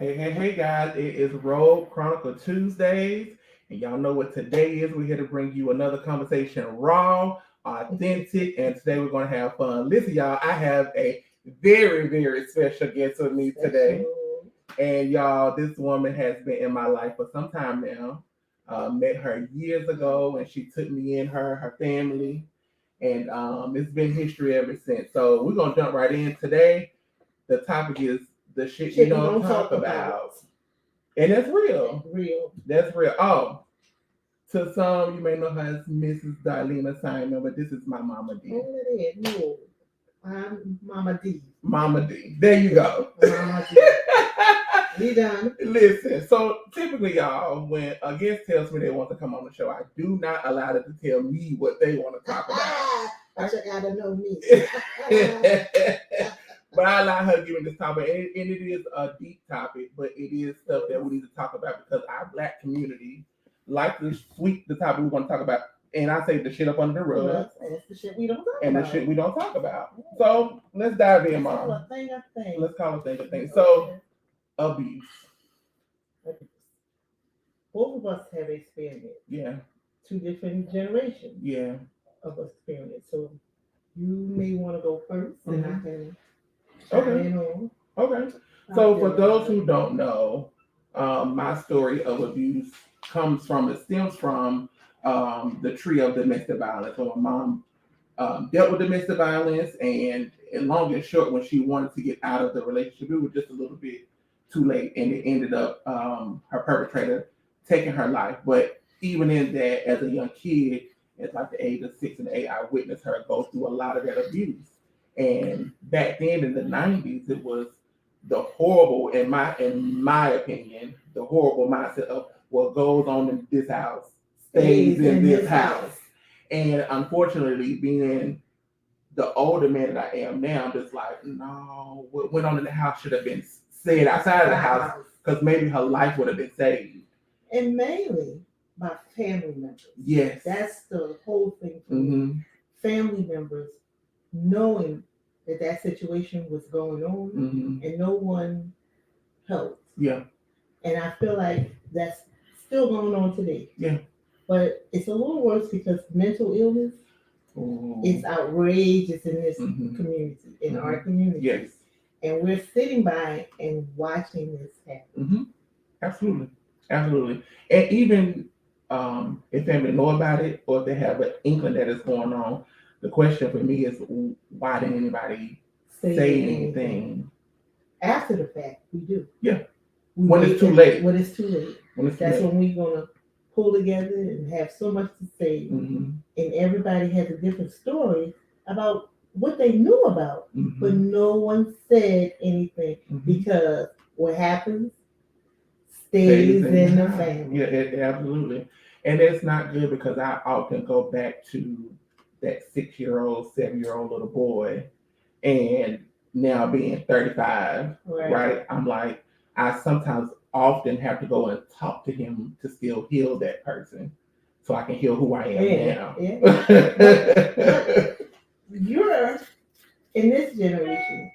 Hey guys, it is Robe Chronicle Tuesdays, and y'all know what today is. We're here to bring you another conversation raw, authentic, and today we're going to have fun. Listen, y'all, I have a very special guest with me today. And y'all, this woman has been in my life for some time now. Met her years ago, and she took me in her family, and it's been history ever since. So we're gonna jump right in today. The topic is the shit you don't talk about. And that's real. Real. That's real. Oh, to some, you may know her as Mrs. Darlene Simon, but this is my Mama D. Oh, it is. No. I'm Mama D. Mama D. There you go. Mama D. We done. Listen, so typically, y'all, when a guest tells me they want to come on the show, I do not allow them to tell me what they want to talk about. But you gotta know me. But I allow her to give me this topic, and it is a deep topic, but it is stuff that we need to talk about because our Black community like to sweep the topic we want to talk about, and I say the shit up under the rug. That's the shit we don't talk about. And the shit we don't talk about. So let's dive in, Mom. Let's call a thing. Let's call a thing a thing. So abuse. Both of us have experienced. Yeah. Two different generations. Yeah. Of experience. So you may want to go first, and I can. Okay. So for those who don't know, my story of abuse stems from the tree of domestic violence. When my mom dealt with domestic violence, and long and short, when she wanted to get out of the relationship, it was just a little bit too late, and it ended up her perpetrator taking her life. But even in that, as a young kid, at like the age of 6 and 8, I witnessed her go through a lot of that abuse. And back then in the 90s, it was the horrible, in my opinion, the horrible mindset of what goes on in this house stays in this house. And unfortunately, being the older man that I am now, I'm just like, no, what went on in the house should have been said outside of the house, because maybe her life would have been saved. And mainly by family members. Yes. That's the whole thing for me. Family members knowing that situation was going on and no one helped. Yeah. And I feel like that's still going on today. Yeah. But it's a little worse because mental illness is outrageous in this community, in our community. Yes. And we're sitting by and watching this happen. Absolutely. And even if family know about it, or if they have an inkling that it's going on, the question for me is, why didn't anybody say anything? After the fact, we do. Yeah. When it's too late. That's when we're going to pull together and have so much to say. And everybody has a different story about what they knew about, but no one said anything because what happens stays in the family. Yeah, absolutely. And it's not good because I often go back to that 6-year-old, 7-year-old little boy, and now being 35, right? I'm like, I sometimes often have to go and talk to him to still heal that person, so I can heal who I am now. But you're in this generation.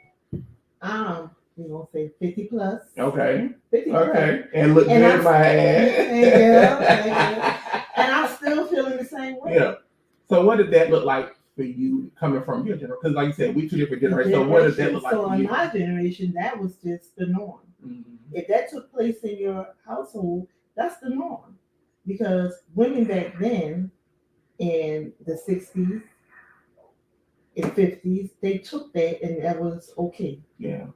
We're gonna say 50 plus. Okay. 50 plus. Okay. And look good in my ass. And I'm still feeling the same way. Yeah. So what did that look like for you coming from your generation? Because like you said, we two different generations. So what did that look like for you? So in my generation, that was just the norm. If that took place in your household, that's the norm. Because women back then, in the 60s and 50s, they took that and that was okay. Yeah.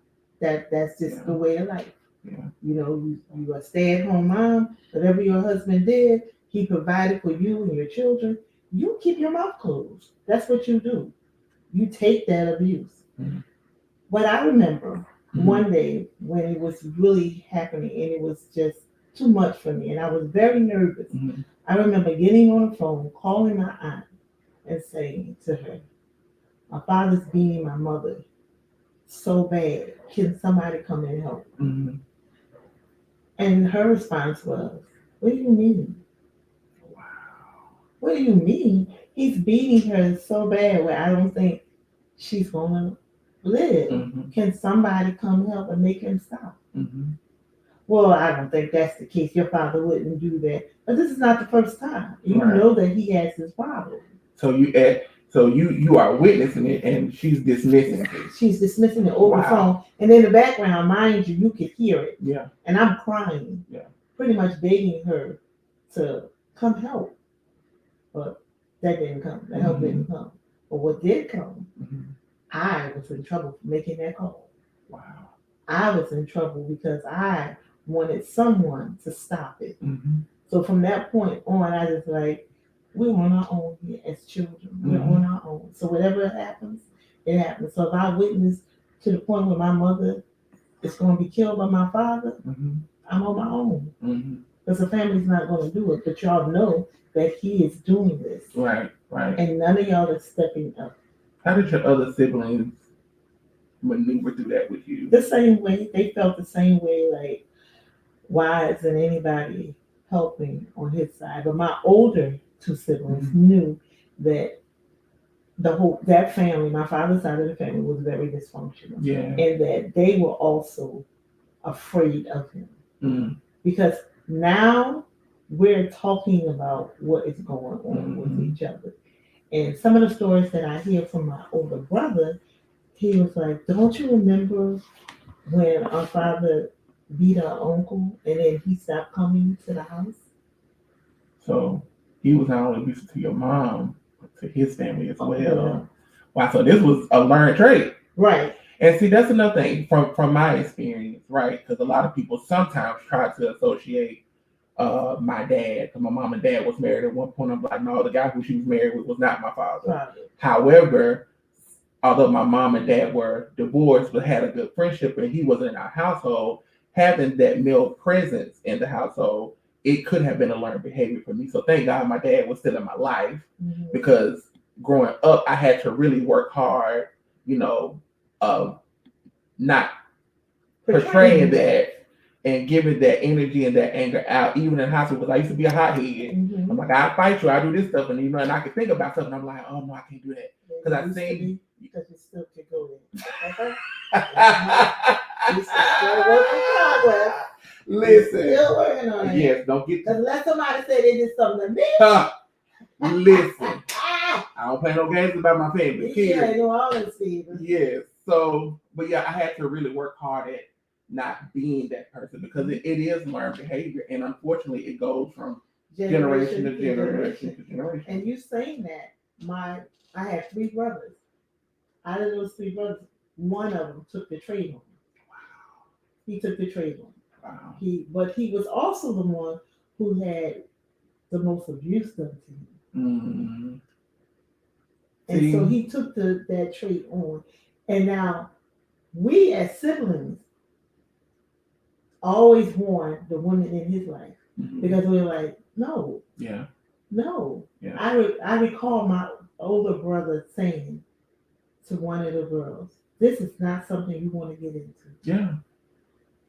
That's just the way of life. Yeah. You know, you a stay-at-home mom. Whatever your husband did, he provided for you and your children. You keep your mouth closed. That's what you do. You take that abuse. But I remember one day when it was really happening and it was just too much for me and I was very nervous. I remember getting on the phone, calling my aunt and saying to her, my father's beating my mother so bad. Can somebody come and help? And her response was, what do you mean? Wow. What do you mean? He's beating her so bad where I don't think she's going to live. Can somebody come help and make him stop? Well, I don't think that's the case. Your father wouldn't do that. But this is not the first time. You Right. know that he has his problem. So you are witnessing it, and she's dismissing it. She's dismissing it over the Wow. phone. And in the background, mind you, you could hear it. Yeah. And I'm crying. Yeah. Pretty much begging her to come help. But that didn't come. The help didn't come. But what did come, I was in trouble for making that call. Wow. I was in trouble because I wanted someone to stop it. Mm-hmm. So from that point on, I was like, we're on our own here as children. We're on our own. So whatever happens, it happens. So if I witness to the point where my mother is going to be killed by my father, I'm on my own. Because the family's not going to do it. But y'all know that he is doing this. Right. And none of y'all are stepping up. How did your other siblings maneuver through that with you? The same way. They felt the same way, like, why isn't anybody helping on his side? But my older two siblings knew that that family, my father's side of the family, was very dysfunctional. Yeah. And that they were also afraid of him. Because now we're talking about what is going on with each other. And some of the stories that I hear from my older brother, he was like, don't you remember when our father beat our uncle and then he stopped coming to the house? So he was not only abusive to your mom, but to his family as well. Yeah. Wow, so this was a learned trait. Right. And see, that's another thing from my experience, right? Because a lot of people sometimes try to associate my dad, because my mom and dad was married at one point. I'm like, no, the guy who she was married with was not my father. However, although my mom and dad were divorced but had a good friendship and he was in our household, having that male presence in the household, it could have been a learned behavior for me. So thank God my dad was still in my life, because growing up, I had to really work hard, not portraying that and giving that energy and that anger out, even in high school, because I used to be a hothead. I'm like, I'll fight you, I do this stuff, and and I can think about stuff, and I'm like, oh no, I can't do that. Because I think because you still can go there. You still working in progress. Listen. Still working on it. Yes, don't get because let somebody say they did something to me. Listen. I don't play no games about my family. Yeah, I know all this, Stephen. Yes. So, but yeah, I had to really work hard at not being that person, because it is learned behavior, and unfortunately it goes from generation to generation. And you saying that, I have 3 brothers. Out of those 3 brothers, one of them took the trade on. Wow. He took the trade on. Wow. But he was also the one who had the most abuse done to him. And so he took that trait on. And now we as siblings always warned the women in his life, because we were like, no. Yeah. No. Yeah. I recall my older brother saying to one of the girls, this is not something you want to get into. Yeah.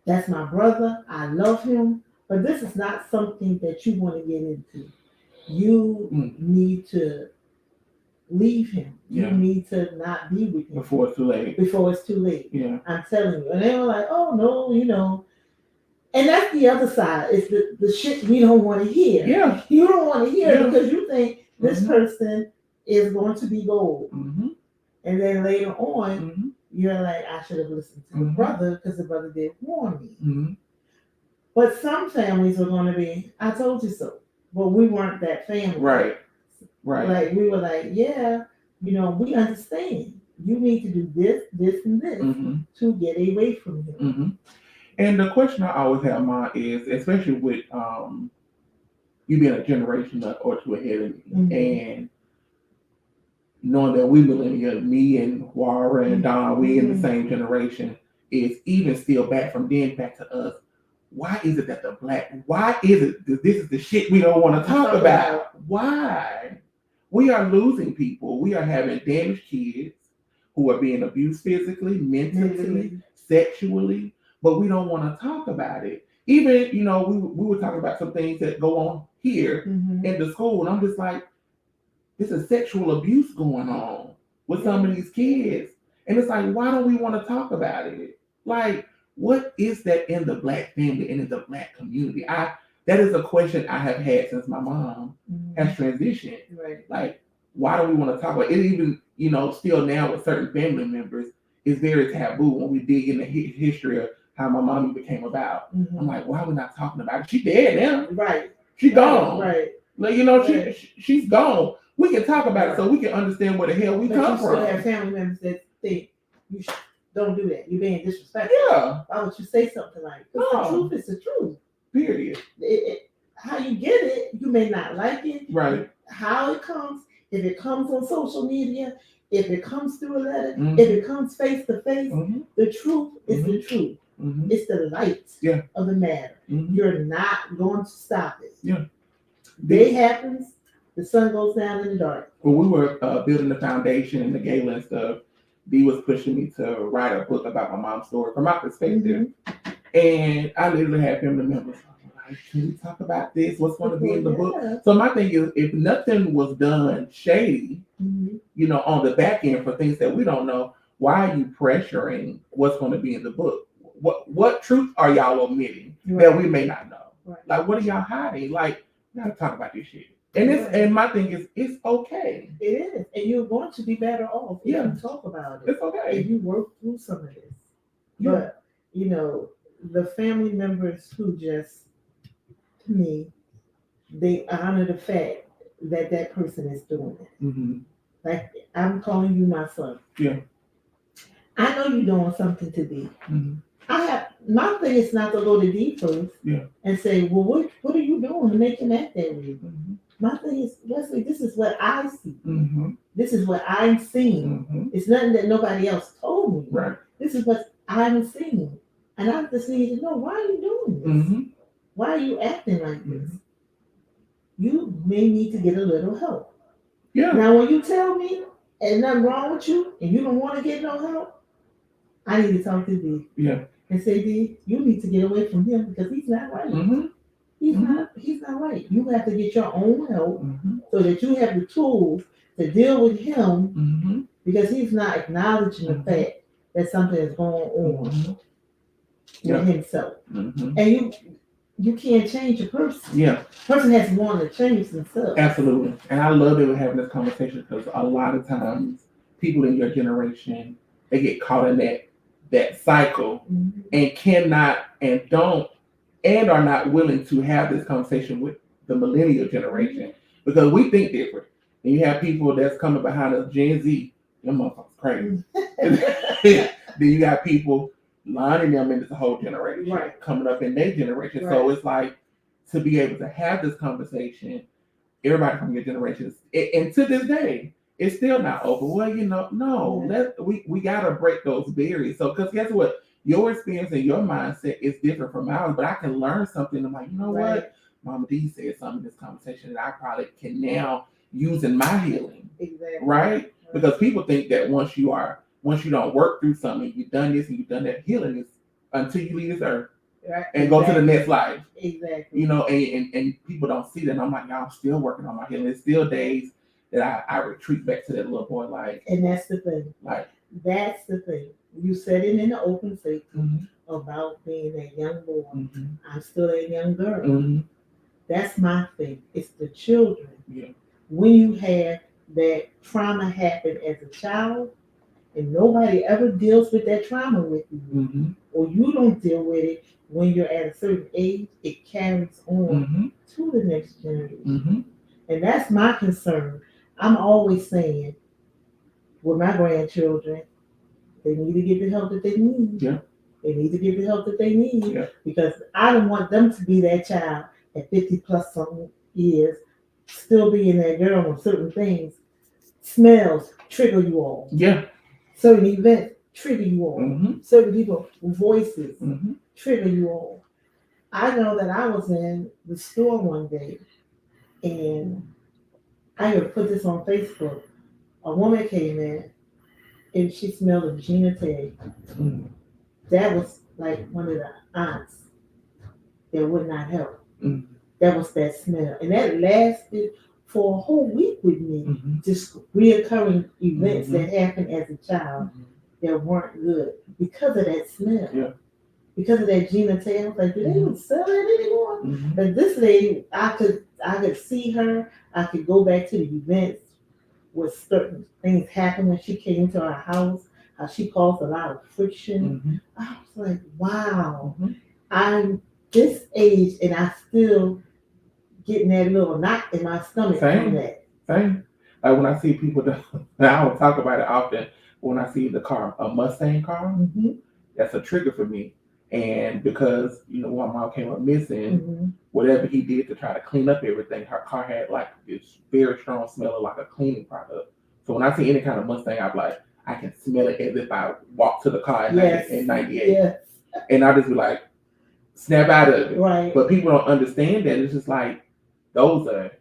That's my brother. I love him. But this is not something that you want to get into. You need to leave him. You need to not be with him. Before it's too late. Yeah. I'm telling you. And they were like, oh, no, And that's the other side. It's the shit we don't want to hear. Yeah. You don't want to hear because you think this person is going to be gold. And then later on, you're like, I should have listened to the brother because the brother did warn me. But some families are going to be, I told you so. But we weren't that family. Right. Like, we were like, yeah, we understand. You need to do this, this, and this to get away from him. And the question I always have in mind is, especially with you being a generation or two ahead of me, and knowing that we millennials, me and Wara and Don, we in the same generation, is even still back from then back to us. Why is it that why is it that this is the shit we don't want to talk about? Why? We are losing people. We are having damaged kids who are being abused physically, mentally, sexually, but we don't want to talk about it. Even, we were talking about some things that go on here in the school, and I'm just like, this is sexual abuse going on with some of these kids. And it's like, why don't we want to talk about it? Like, what is that in the Black family and in the Black community? That is a question I have had since my mom has transitioned. Right. Like, why do we want to talk about it? Even, still now with certain family members, it's very taboo when we dig in the history of how my mom became about. I'm like, why are we not talking about it? She's dead now. Right. She's gone. Right. Like, she's gone. We can talk about it so we can understand where the hell we come from. But you still have family members that think you don't do that. You're being disrespectful. Yeah. Why would you say something like that? The truth is the truth. Period. How you get it, you may not like it. Right. How it comes, if it comes on social media, if it comes through a letter, if it comes face to face, the truth is the truth. It's the light of the matter. You're not going to stop it. Yeah. Day happens, the sun goes down in the dark. When we were building the foundation and the gala and stuff, Dee was pushing me to write a book about my mom's story from my perspective. And I literally had family members like, can we talk about this? What's going to be in the book? So my thing is, if nothing was done shady, on the back end for things that we don't know, why are you pressuring what's going to be in the book? What truth are y'all omitting that we may not know? Right. Like, what are y'all hiding? Like, we gotta talk about this shit. And my thing is, it's okay. It is, and you're going to be better off if you talk about it. It's okay if you work through some of this. But the family members who just, to me, they honor the fact that person is doing it. Like, I'm calling you my son. Yeah. I know you're doing something to Dee. My thing is not to go to Dee first and say, well, what are you doing to make him act that way? My thing is, Leslie, this is what I see. This is what I'm seeing. It's nothing that nobody else told me. Right. This is what I'm seeing. And I just need to know, why are you doing this? Why are you acting like this? You may need to get a little help. Yeah. Now, when you tell me and nothing wrong with you and you don't want to get no help, I need to talk to Dee. Yeah. And say, Dee, you need to get away from him because he's not right. He's not right. You have to get your own help so that you have the tools to deal with him because he's not acknowledging the fact that something is going on with himself. And you can't change a person. Yeah. A person has to want to change themselves. Absolutely. And I love that we're having this conversation because a lot of times people in your generation, they get caught in that cycle and cannot and don't and are not willing to have this conversation with the millennial generation because we think different. And you have people that's coming behind us, Gen Z, them motherfuckers crazy. Then you got people lining them in this whole generation, coming up in their generation. So it's like, to be able to have this conversation, everybody from your generation, and to this day, it's still not over. Well, we gotta break those barriers. So, because guess what? Your experience and your mindset is different from ours, but I can learn something. I'm like, what? Mama D said something in this conversation that I probably can now use in my healing. Exactly. Right? Because people think that once you don't work through something, you've done this and you've done that, healing is until you leave this earth. And go to the next life. Exactly. And people don't see that. And I'm like, y'all, I'm still working on my healing. There's still days that I retreat back to that little boy life. And that's the thing. That's the thing. You said it in the open statement about being that young boy. I'm still a young girl. That's my thing. It's the children. Yeah. When you have that trauma happen as a child, and nobody ever deals with that trauma with you, or you don't deal with it when you're at a certain age, it carries on to the next generation. And that's my concern. I'm always saying, with my grandchildren, they need to get the help that they need. Yeah. They need to get the help that they need. Yeah. Because I don't want them to be that child at 50 plus some years, still being that girl when certain things, smells trigger you all. Yeah. Certain events trigger you all. Certain people, voices trigger you all. I know that I was in the store one day and I had put this on Facebook. A woman came in and she smelled of Gina Tay. That was like one of the aunts that would not help. That was that smell. And that lasted for a whole week with me. Just reoccurring events that happened as a child that weren't good because of that smell. Yeah. because of that Gina Tails. Like, do they even sell it anymore? Mhm. But this lady, I could see her. I could go back to the events where certain things happened when she came to our house. How she caused a lot of friction. Mhm. I was like, wow, Mhm. I'm this age and I still getting that little knot in my stomach from Same. that. Same. Like when I see people, and I don't talk about it often. When I see the car, a Mustang car, Mm-hmm. that's a trigger for me. And because when my mom came up missing, Mm-hmm. whatever he did to try to clean up everything, her car had like this very strong smell of like a cleaning product. So when I see any kind of Mustang, I'm like, I can smell it as if I walked to the car in, Yes. in '98, Yes. and I just be like, snap out of it. Right. But people don't understand that. It's just like those are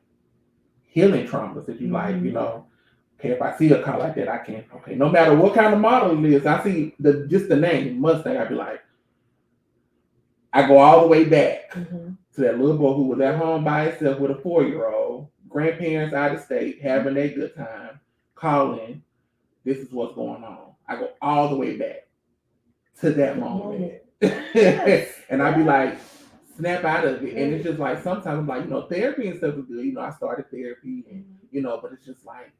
healing traumas that you like, okay, if I see a car like that, I can, okay, no matter what kind of model it is, I see just the name Mustang, I'd be like, I go all the way back Mm-hmm. to that little boy who was at home by himself with a 4-year-old, grandparents out of state, having a good time, calling, this is what's going on. I go all the way back to that moment. Yes. And I'd be like, snap out of it. And it's just like, sometimes I'm like, therapy and stuff is good. I started therapy and, but it's just like,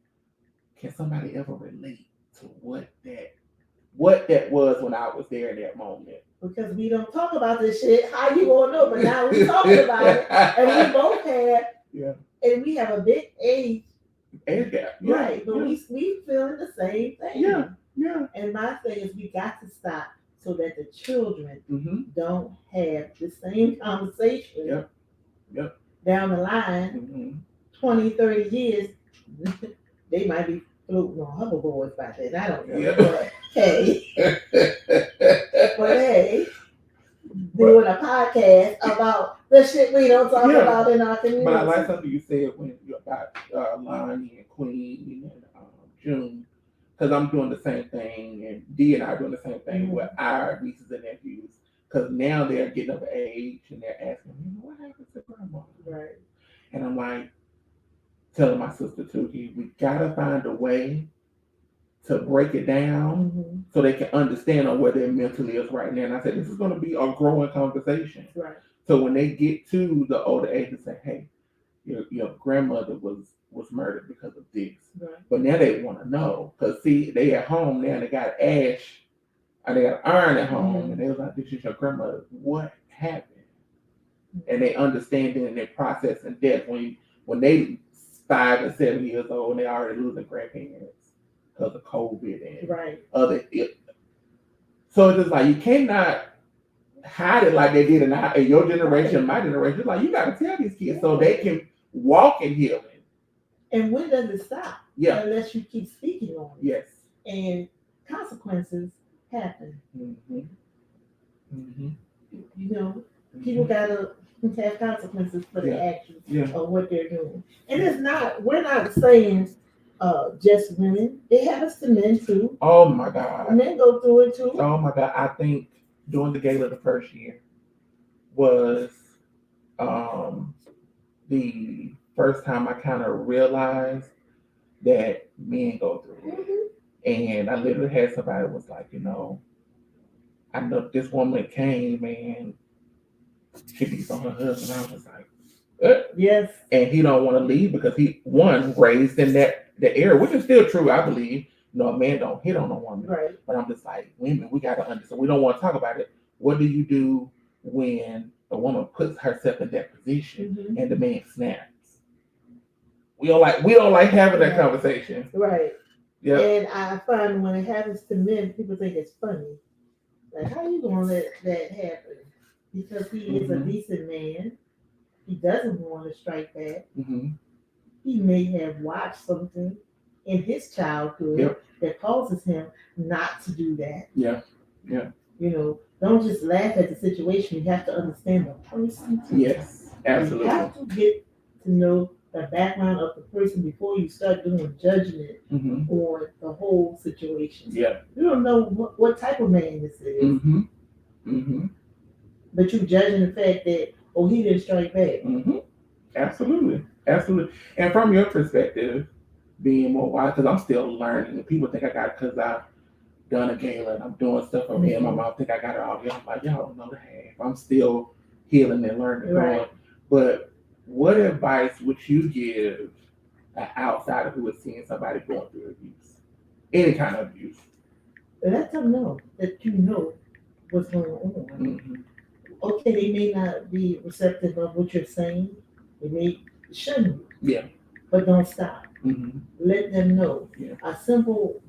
can somebody ever relate to what that was when I was there in that moment? Because we don't talk about this shit. How you gonna know? But now we're talking about it. And we both have, and we have a big age gap. Yeah, right, but we feeling the same thing. Yeah. And my thing is we got to stop so that the children don't have the same conversation down the line, 20, 30 years. They might be floating on hoverboards by then. I don't know. But hey. But hey. Doing a podcast about the shit we don't talk about in our community. But I like something you said when you about Lonnie and Queen and June, because I'm doing the same thing, and Dee and I are doing the same thing with our nieces and nephews, because now they're getting of age and they're asking, what happened to grandma? Right. And I'm like, telling my sister too, we gotta find a way to break it down so they can understand on where their mentally is right now. And I said, this is going to be a growing conversation. Right. So when they get to the older age and say, hey, your grandmother was murdered because of this. Right. But now they want to know, because see, they at home now, they got ash, or they got iron at home, and they was like, this is your grandmother. What happened? And they understand it and they process in depth when they 5 and 7 years old and they already losing grandparents because of COVID and other. So it's just like you cannot hide it like they did in your generation, my generation. It's like you got to tell these kids so they can walk in healing. And when does it stop? Yeah. Unless you keep speaking on it. Yes. And consequences happen. People gotta have consequences for the actions of what they're doing. And we're not saying just women. It happens to men too. Oh my God. Men go through it too. Oh my God. I think during the gala the first year was the first time I kind of realized that men go through it. And I literally had somebody was like, I know this woman came and she beats on her husband. I was like, yes. And he don't want to leave because he raised in the area, which is still true, I believe. A man don't hit on a woman. Right. But I'm just like, women, we gotta understand. We don't want to talk about it. What do you do when a woman puts herself in that position and the man snaps? We don't like having that conversation. Right. Yeah. And I find when it happens to men, people think it's funny. Like, how you gonna let that happen? Because he is a decent man. He doesn't want to strike back. He may have watched something in his childhood that causes him not to do that. Yeah. Don't just laugh at the situation. You have to understand the person too. Yes, absolutely. You have to get to know the background of the person before you start doing judgment on the whole situation. Yeah. You don't know what type of man this is. But you judging the fact that, he didn't strike back. Absolutely. And from your perspective, being more wise, because I'm still learning, and people think I got it because I done a gala and I'm doing stuff over here. My mom think I got it all together. I'm like, y'all don't know the half. I'm still healing and learning. Right. Going. But what advice would you give an outsider who is seeing somebody going through abuse? Any kind of abuse? Let them know that you know what's going on. Mm-hmm. Okay, they may not be receptive of what you're saying. They may shouldn't. Yeah. But don't stop. Mm-hmm. Let them know. Yeah. A simple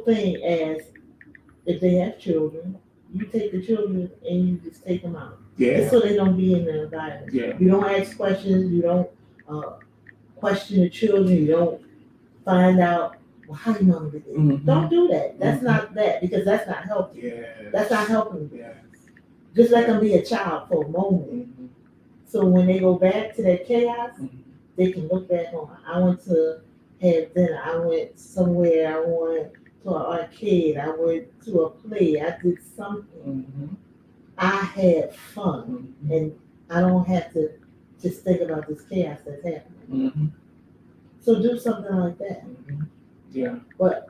thing as if they have children, you take the children and you just take them out. Yeah. Just so they don't be in the environment. Yeah. You don't ask questions. You don't question the children. You don't find out, well, how your mom did it. Mm-hmm. Don't do that. That's not that, because that's not helping. Yeah. That's not helping. Yeah. Just let them be a child for a moment. Mm-hmm. So when they go back to that chaos, Mm-hmm. they can look back on, I went to have dinner, I went somewhere, I went to an arcade, I went to a play, I did something. Mm-hmm. I had fun, Mm-hmm. and I don't have to just think about this chaos that's happening. Mm-hmm. So do something like that. Mm-hmm. Yeah. But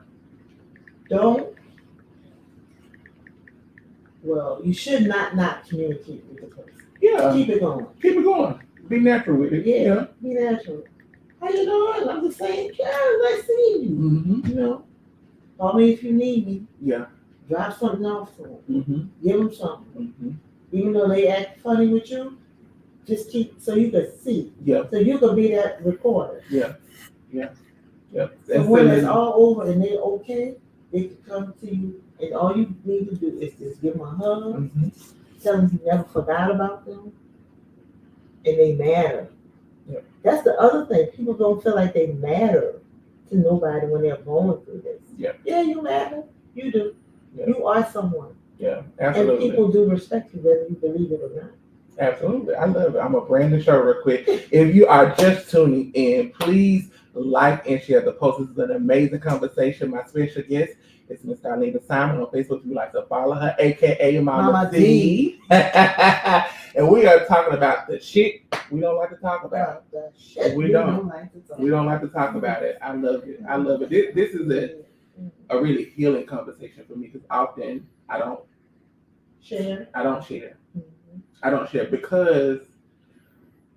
you should not communicate with the person. Yeah. Keep it going. Keep it going. Be natural with it. Yeah. Be natural. How you doing? I'm the same girl. Nice seeing you. Mm-hmm. You know, call me if you need me. Yeah. Drop something off to them. Mm-hmm. Give them something. Mm-hmm. Even though they act funny with you, just keep so you can see. Yeah. So you can be that recorder. Yeah. Yeah. Yeah. So when it's all over and they're okay, they can come to you, and all you need to do is just give them a hug, Mm-hmm. tell them you never forgot about them, and they matter. Yeah. That's the other thing. People don't feel like they matter to nobody when they're going through this. Yeah. Yeah, you matter. You do. Yeah. You are someone. Yeah, absolutely. And people do respect you whether you believe it or not. Absolutely. I love it. I'm going to brand the show real quick. If you are just tuning in, please like and share the post. This is an amazing conversation. My special guest is Miss Darlene Simon on Facebook. If you'd like to follow her, a.k.a. Mama D. And we are talking about the shit we don't like to talk about. We don't like to talk about it. I love it. I love it. This is a really healing conversation for me, because often I don't share. Mm-hmm. I don't share because,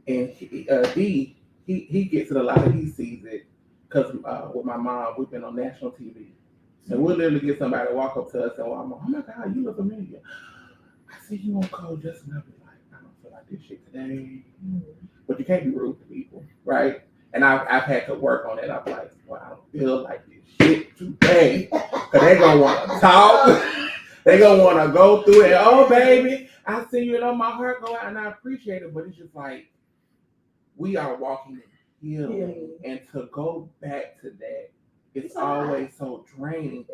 and he gets it a lot, and he sees it, because with my mom, we've been on national TV. And we'll literally get somebody to walk up to us and, oh my God, you look familiar. I see you on Code just enough. Like, I don't feel like this shit today. Mm-hmm. But you can't be rude to people, right? And I've had to work on it. I'm like, well, I don't feel like this shit today. Because they're going to want to talk. They're going to want to go through it. Oh, baby, I see you, and my heart go out, and I appreciate it. But it's just like, we are walking in healing. And to go back to that, it's always so draining.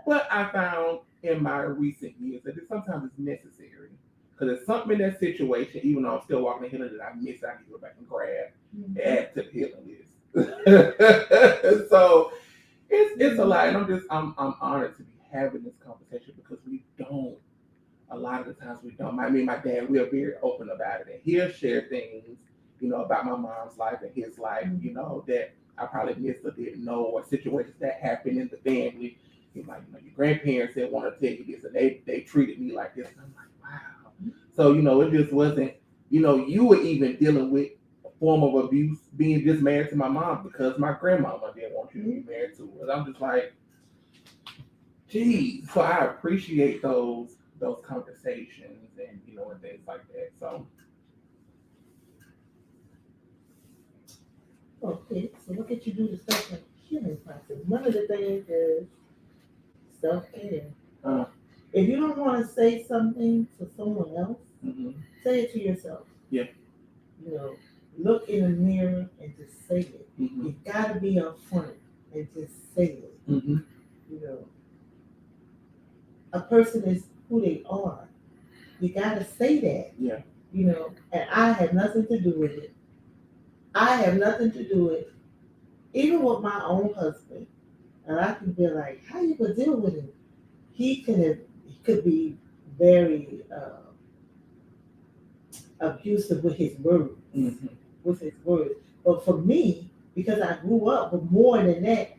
But I found in my recent years that sometimes it's necessary. Because it's something in that situation, even though I'm still walking the healing, that I miss, I can go back and grab and add to the healing list. So it's a lot. And I'm honored to be having this conversation, because a lot of the times we don't. Me and my dad, we are very open about it. And he'll share things, about my mom's life and his life, that I probably missed or didn't know, or situations that happened in the family. He's like, your grandparents didn't want to tell you this, and they treated me like this. And I'm like, wow. So, it just wasn't, you were even dealing with a form of abuse being just married to my mom, because my grandmama didn't want you to be married to her. And I'm just like, geez. So I appreciate those conversations and, and things like that. So. Okay, so what could you do to start the healing process? One of the things is self-care. If you don't want to say something to someone else, say it to yourself. Yeah. Look in the mirror and just say it. You gotta be upfront and just say it. A person is who they are. You gotta say that. Yeah. And I have nothing to do with it. I have nothing to do with it. Even with my own husband. And I can be like, how you gonna deal with him? He could be very abusive with his words. But for me, because I grew up with more than that,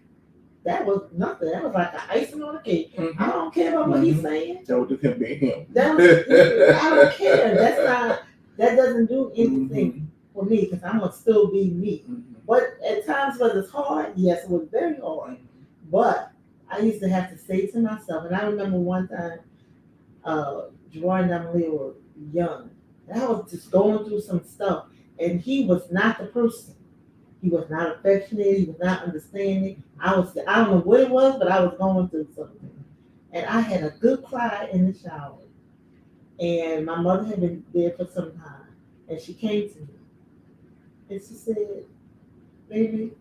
that was nothing. That was like the icing on the cake. I Mhm. don't care about what he's saying. That was just him being him. I don't care. That doesn't do anything Mhm. for me because I'm gonna still be me. Mhm. But at times when it's hard, yes, it was very hard. But I used to have to say to myself, and I remember one time, Jordan and Emily were young, and I was just going through some stuff, and he was not the person. He was not affectionate. He was not understanding. I don't know what it was, but I was going through something. And I had a good cry in the shower. And my mother had been there for some time. And she came to me. And she said, baby,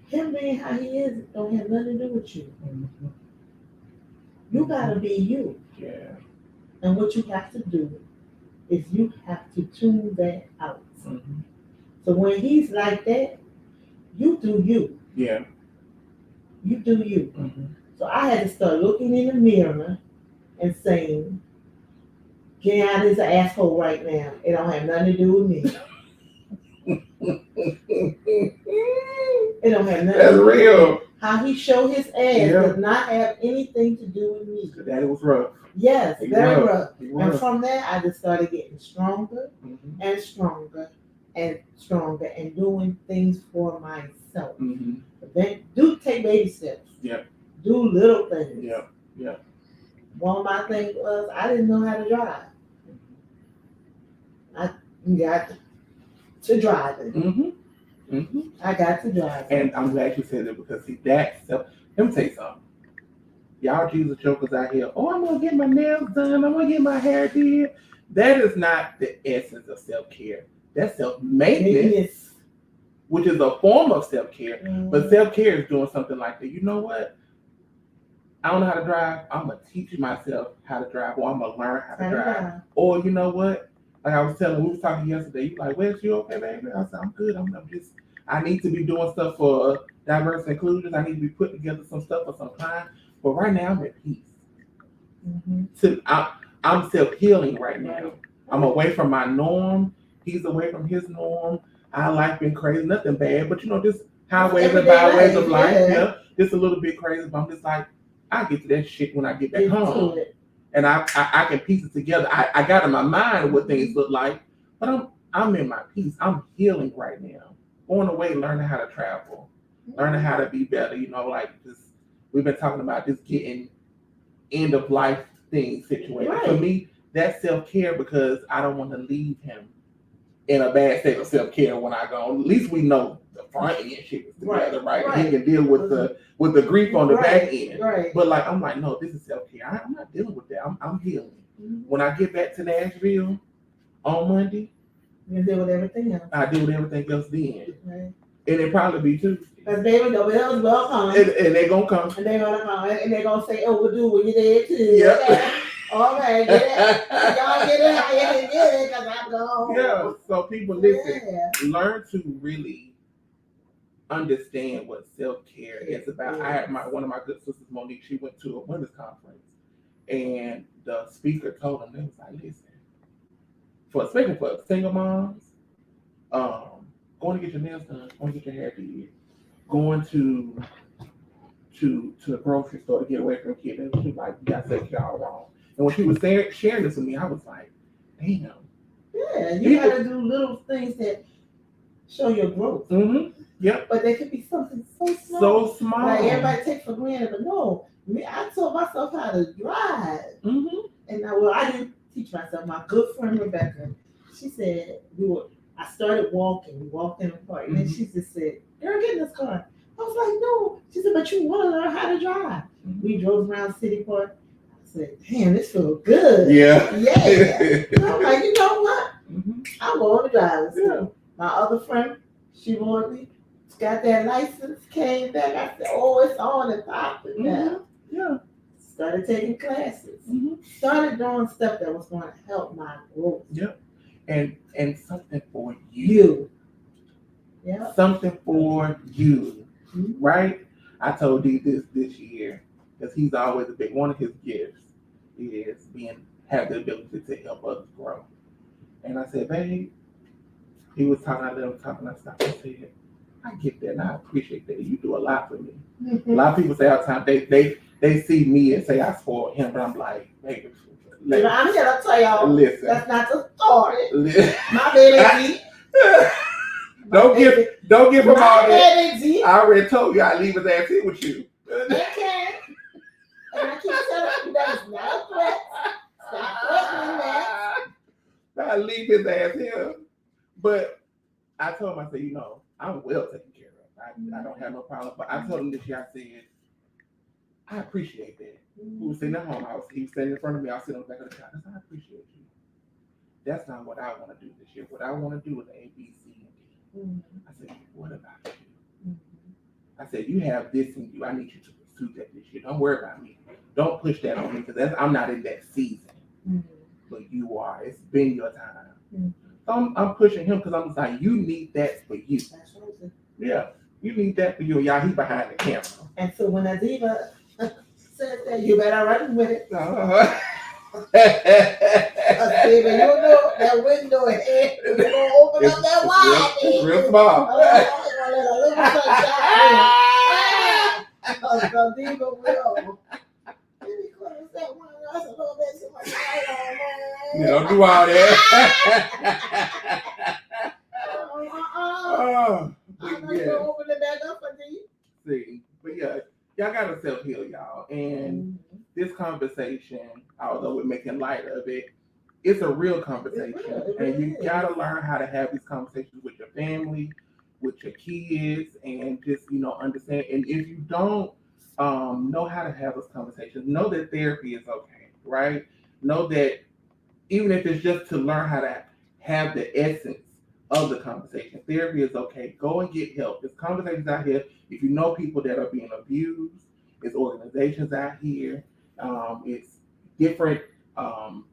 him being how he is don't have nothing to do with you. Mhm. You gotta be you. Yeah. And what you have to do is you have to tune that out. Mhm. So when he's like that, you do you. Yeah. You do you. Mhm. So I had to start looking in the mirror and saying, Keon is an asshole right now. It don't have nothing to do with me. It don't have nothing That's to do with me. real. How he showed his ass Yeah. does not have anything to do with me. Daddy was rough. Yes, He very was. rough. He And was. from there, I just started getting stronger Mhm. and stronger and stronger and doing things for myself. Mhm. But then do take baby steps. Yep. Do little things. Yep. Yep. One of my things was I didn't know how to drive. I got to driving. Mhm. Mhm. I got to drive. And I'm glad you said that because see that stuff. Let me tell you something. Y'all Jesus jokers out here. Oh, I'm gonna get my nails done. I'm gonna get my hair did. That is not the essence of self care. That's self maintenance, which is a form of self care. But self care is doing something like that. You know what? I don't know how to drive. I'm gonna teach myself how to drive, or I'm gonna learn how to drive. Or you know what? Like I was telling, we was talking yesterday. You like, Wes, you okay, baby? I said, I'm good. I'm just. I need to be doing stuff for diverse inclusions. I need to be putting together some stuff for some clients. But right now, I'm at peace. So I'm self healing right now. I'm away from my norm. He's away from his norm. Our life been crazy, nothing bad, but you know, just highways and byways of life. Yeah, just a little bit crazy. But I'm just like, I get to that shit when I get back home, and I can piece it together. I got in my mind what things look like, but I'm in my peace. I'm healing right now. Going away, learning how to travel, learning how to be better. You know, like just we've been talking about just getting end of life things situated. Right. For me, that's self care because I don't want to leave him in a bad state of self care when I go. At least we know the front end shit is together, right? He can deal with the grief on the back end. Right. But like I'm like, no, this is self care. I'm not dealing with that. I'm healing. Mm-hmm. When I get back to Nashville on Monday, you deal with everything else. I deal with everything else then. Right. And it probably be Tuesday. Because baby, nobody else will come. And they're gonna come. And they're gonna come. And they're gonna say, oh, we'll do when you're there too. Yep. Okay. All right, get it. Y'all get it how you can get it because I'm going. Yeah. So people listen, learn to really understand what self-care is about. I had one of my good sisters, Monique, she went to a women's conference and the speaker told them, they was like, listen, especially for single moms, going to get your nails done, going to get your hair did, going to the grocery store to get away from kids. And she was like, you got self-care all wrong. And when she was sharing this with me, I was like, damn. Yeah, you got to do little things that show your growth. Mm-hmm. Yep. But they could be something so small. So small. Like everybody takes for granted, but no, I taught myself how to drive. Mm-hmm. And I didn't teach myself. My good friend Rebecca, she said I started walking. We walked in the park, and then she just said, "Girl, get in this car." I was like, "No." She said, "But you want to learn how to drive." Mm-hmm. We drove around City Park. I said, "Damn, this feels good." Yeah. Yeah. I'm like, you know what? Mm-hmm. I'm going to drive. So my other friend, she wanted me. Got that license, came back. I said, "Oh, it's on and popping now." Yeah. Started taking classes. Mm-hmm. Started doing stuff that was going to help my growth. Yep. And something for you. Yeah. Something for you. Mm-hmm. Right? I told D this year because he's always one of his gifts is have the ability to help others grow. And I said, babe, he was talking, I let him talk, and I stopped and said, I get that and I appreciate that. You do a lot for me. A Mhm. lot of people say all the time they see me and say I spoiled him, but I'm like, baby, You know, I'm here to tell y'all, listen. that's not the story. My baby G. Don't give him all My that. baby G. I already told you I leave his ass here with you. Okay. And I keep telling you that it's not a threat. Stop threatening that. I leave his ass here. But I told him, I said, I'm well taken care of. I don't have no problem. But I told him this year, I said, I appreciate that. We was sitting at home. He was sitting in front of me. I was sitting on the back of the couch. I said, I appreciate you. That's not what I want to do this year. What I want to do is A, B, C, and D. I said, what about you? I said, you have this in you. I need you to pursue that this year. Don't worry about me. Don't push that on me because I'm not in that season. But you are. It's been your time. So I'm pushing him because I'm just like, you need that for you. That's right. Yeah, you need that for you. Y'all, he behind the camera. And so when Aziva said that, you better run with it. Baby, you know that window ahead. We're going to open up that wide. It's real small. We're going to let a little sunshine in. Because Aziva will. Maybe close that window a little bit so much light on, man. You don't do all that. I'm going to open it back up for you. See, but yeah, y'all gotta self-heal, y'all. And this conversation, although we're making light of it, it's a real conversation. And you gotta learn how to have these conversations with your family, with your kids, and just, understand. And if you don't know how to have those conversations, know that therapy is okay, right? Know that even if it's just to learn how to have the essence of the conversation, therapy is okay. Go and get help. There's conversations out here. If you know people that are being abused, there's organizations out here. It's different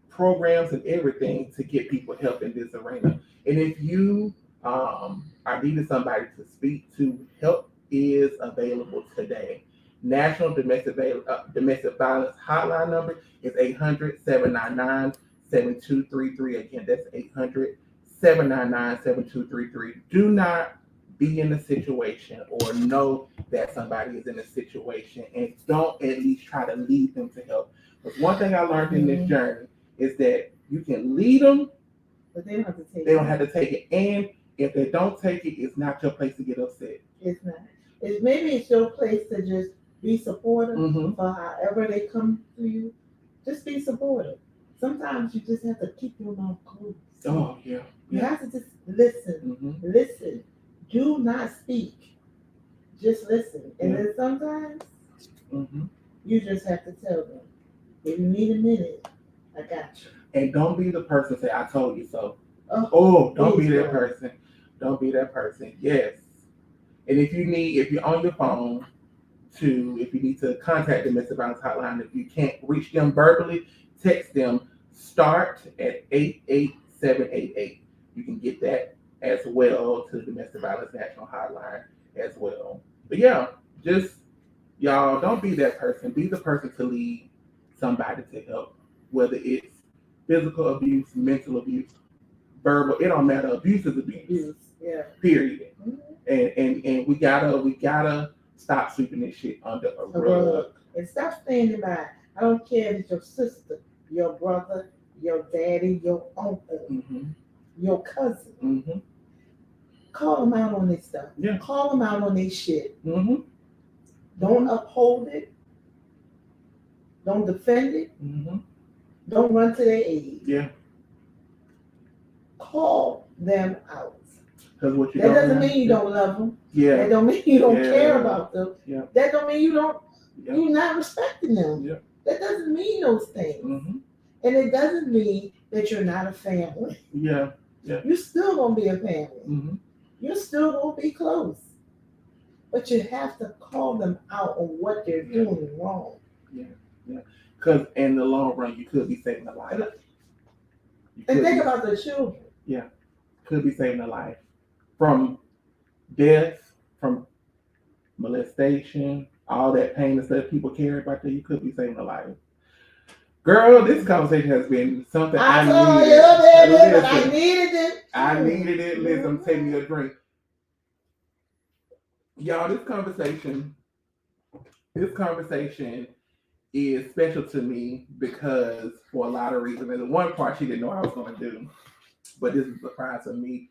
programs and everything to get people help in this arena. And if you are needing somebody to speak to, help is available today. National Domestic Violence Hotline number is 800-799-7233. Again, that's 800-799-7233. Do not be in a situation or know that somebody is in a situation and don't at least try to lead them to help. Because one thing I learned in this journey is that you can lead them, but they don't have to take it. They don't have to take it. And if they don't take it, it's not your place to get upset. It's not. Maybe it's your place to just be supportive for however they come to you. Just be supportive. Sometimes you just have to keep your mouth closed. Oh, yeah. You have to just listen. Listen. Do not speak. Just listen. And then sometimes you just have to tell them, if you need a minute, I got you. And don't be the person say, I told you so. Don't be that person. Don't be that person. Yes. And if you're on your phone, if you need to contact the Domestic Violence Hotline, if you can't reach them verbally, text them start at 88788. You can get that as well to the Domestic Violence National Hotline as well. But yeah, just y'all don't be that person. Be the person to lead somebody to help, whether it's physical abuse, mental abuse, verbal. It don't matter. Abuse is abuse. Yeah. Period. And we gotta stop sweeping this shit under a rug. And stop standing by. I don't care if it's your sister, your brother, your daddy, your uncle, your cousin. Call them out on this stuff. Yeah. Call them out on their shit. Don't uphold it. Don't defend it. Don't run to their aid. Yeah. Call them out. That doesn't mean you don't love them. Yeah. That don't mean you don't care about them. Yeah. That don't mean you're not respecting them. Yeah. That doesn't mean those things. And it doesn't mean that you're not a family. Yeah. Yeah. You're still gonna be a family. You're still gonna be close. But you have to call them out on what they're doing wrong. Yeah. Yeah. Because in the long run, you could be saving a life. And think about the children. Yeah. Could be saving a life. From death, from molestation, all that pain and stuff people carry about that, you could be saving a life. Girl, this conversation has been something I needed. I needed it. I needed it. Listen, I'm taking you a drink. y'all, this conversation is special to me because for a lot of reasons. And the one part she didn't know I was going to do, but this is a surprise from me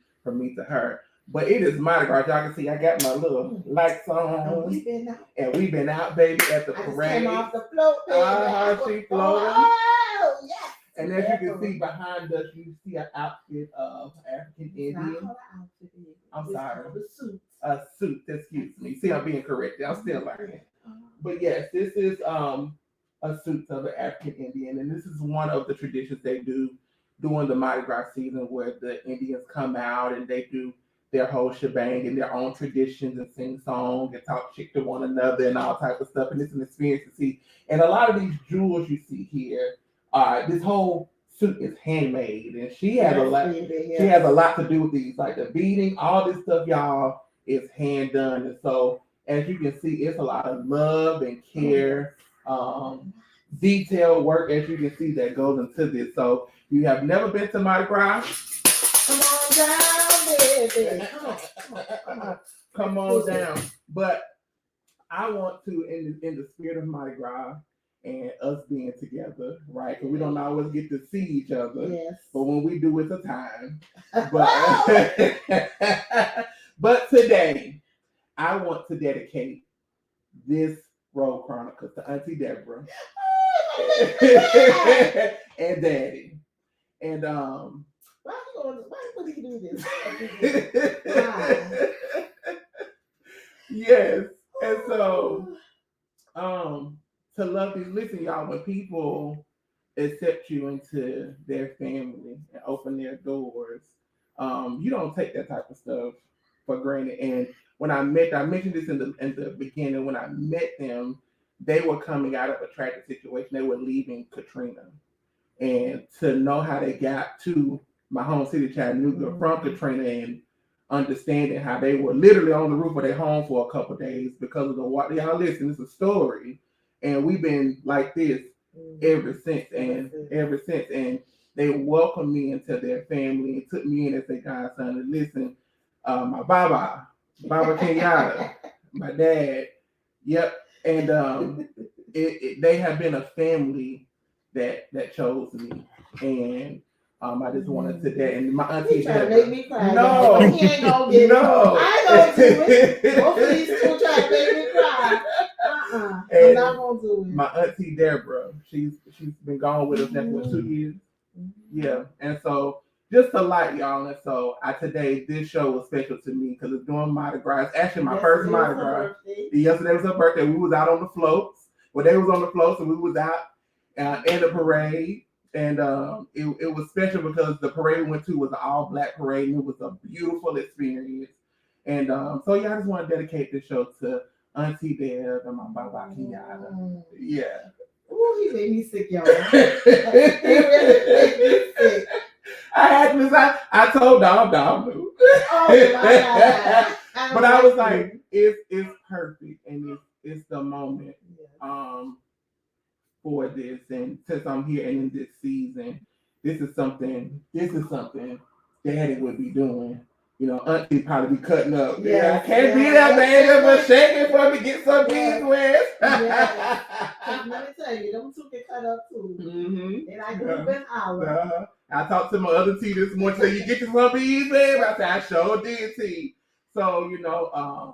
to her. But it is Mardi Gras. Y'all can see I got my little lights on, and we've been out, baby, at the parade. Came off the float, She floating. Oh, yes. And as you can see behind us, you see an outfit of African Indian. I'm sorry. A suit. Excuse me. See, I'm being corrected. I'm still learning. But yes, this is a suit of an African Indian, and this is one of the traditions they do during the Mardi Gras season, where the Indians come out and they do their whole shebang and their own traditions and sing songs and talk shit to one another and all type of stuff. And it's an experience to see. And a lot of these jewels you see here, this whole suit is handmade, and she has a lot. She has a lot to do with these, like the beading, all this stuff, y'all, is hand done. And so, as you can see, it's a lot of love and care, detailed work, as you can see, that goes into this. So, you have never been to Mardi Gras? Come on down, baby. Come on down. But I want to, in the spirit of Mardi Gras and us being together, right? Because we don't always get to see each other. Yes. But when we do, it's a time. But today, I want to dedicate this Robe Chronicles to Auntie Deborah and Daddy. And why would he do this? Why? Yes. And so to love these, listen, y'all, when people accept you into their family and open their doors, you don't take that type of stuff for granted. And when I mentioned this in the beginning, when I met them, they were coming out of a tragic situation. They were leaving Katrina. And to know how they got to my home city, Chattanooga, from Katrina, and understanding how they were literally on the roof of their home for a couple of days because of the water. Y'all listen, it's a story. And we've been like this ever since. And they welcomed me into their family and took me in as their godson. And listen, my Baba Kenyatta, my dad, yep. And they have been a family that chose me. And I just wanted to that, and my auntie trying to make me cry. No, he ain't gonna get no. It. I ain't gonna do it. Both of these two trying to make me cry. I'm not gonna do it. My auntie Deborah, she's been gone with us now for 2 years. Yeah, and so just to light y'all, and so today this show was special to me because it's doing Mardi Gras. It's actually my first Mardi Gras. Yesterday was her birthday. We was out on the floats. Well, they was on the floats, and we was out in the parade. And it was special because the parade we went to was an all-black parade, and it was a beautiful experience. And so, yeah, I just want to dedicate this show to Auntie Deb and my Baba Kenyatta. Yeah. Ooh, he made me sick, y'all. He really made me sick. I told Dom knew. Oh, my God. But I was like, it's perfect, and it's the moment. For this, and since I'm here and in this season, this is something Daddy would be doing. You know, Auntie probably be cutting up. Yeah, I can't be that baby, but shaking for me get some beads with. Let me tell you, them two can cut up too. And I grew in hour. I talked to my other T this morning. Say, you get your some beads, baby. I said, I sure did, T. So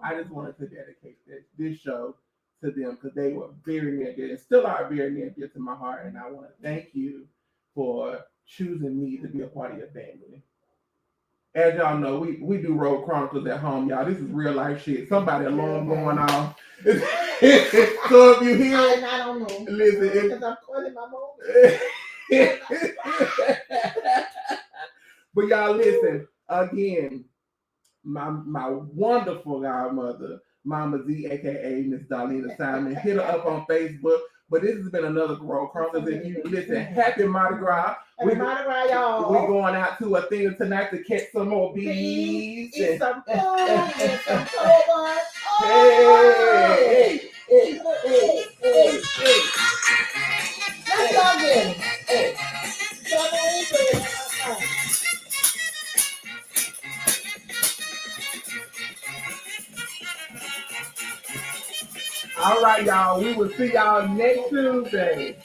I just wanted to dedicate this show to them because they were very near dear and still are very near dear to my heart. And I want to thank you for choosing me to be a part of your family. As y'all know, we do Robe Chronicles at home, y'all. This is real life shit. Somebody alarm going off. So if you hear it, I don't know. Listen, because I'm calling my mom. But y'all listen, again, my wonderful godmother, Mama Z, aka Miss Darlene Simon. Hit her up on Facebook. But this has been another Robe Chronicles. If you listen, happy Mardi Gras. Happy Mardi Gras, y'all. We're going out to a thing tonight to catch some more bees. Eat some food, get some cobalt. Hey. Let's go again. Hey. right, y'all. We will see y'all next Tuesday.